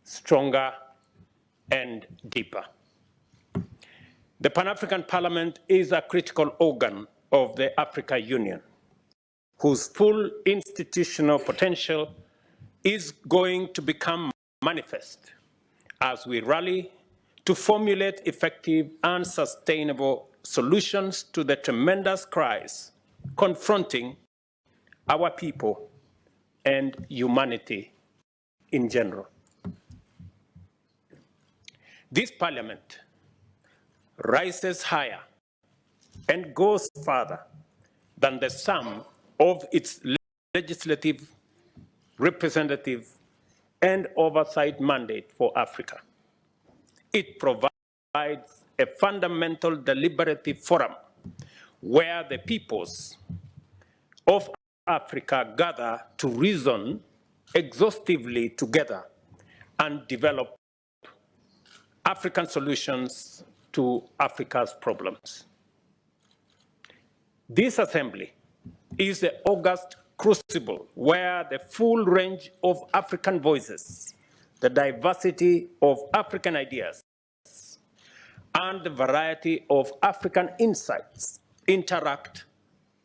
stronger, and deeper. The Pan-African Parliament is a critical organ of the African Union, whose full institutional potential is going to become manifest as we rally to formulate effective and sustainable solutions to the tremendous crisis confronting our people and humanity in general. This Parliament rises higher and goes further than the sum of its legislative, representative, and oversight mandate for Africa. It provides a fundamental deliberative forum where the peoples of Africa gather to reason exhaustively together and develop African solutions to Africa's problems. This assembly is the august crucible where the full range of African voices, the diversity of African ideas, and the variety of African insights interact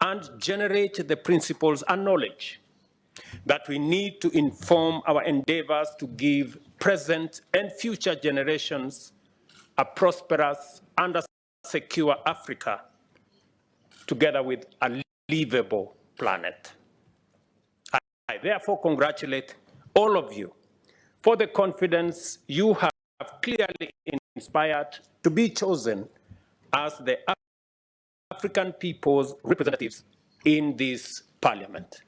and generate the principles and knowledge that we need to inform our endeavors to give present and future generations a prosperous and a secure Africa, together with a livable planet. I therefore congratulate all of you for the confidence you have clearly inspired to be chosen as the African people's representatives in this Parliament.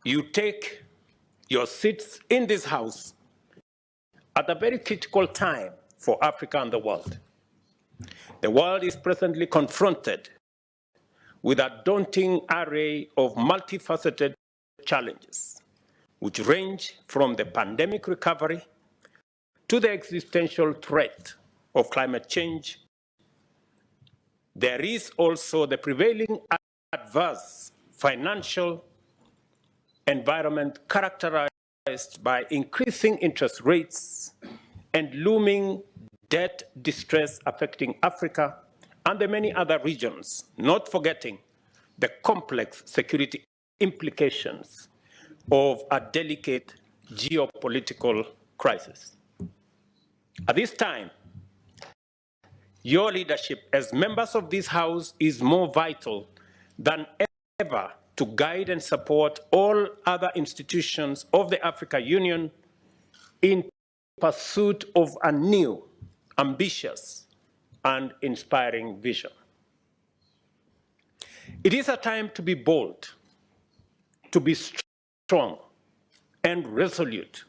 You take your seats in this House at a very critical time for Africa and the world. The world is presently confronted with a daunting array of multifaceted challenges, which range from the pandemic recovery to the existential threat of climate change. There is also the prevailing adverse financial environment characterized by increasing interest rates and looming debt distress affecting Africa and the many other regions, not forgetting the complex security implications of a delicate geopolitical crisis. At this time, your leadership as members of this House is more vital than ever to guide and support all other institutions of the African Union in pursuit of a new, ambitious, and inspiring vision. It is a time to be bold, to be strong and resolute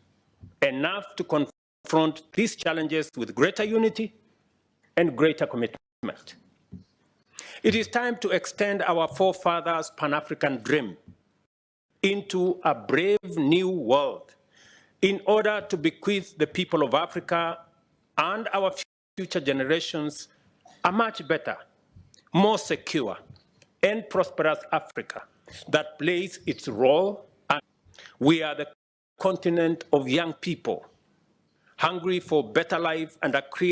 enough to confront these challenges with greater unity and greater commitment. It is time to extend our forefathers' Pan-African dream into a brave new world in order to bequeath the people of Africa and our future generations a much better, more secure, and prosperous Africa that plays its role. And we are the continent of young people, hungry for better life and a creative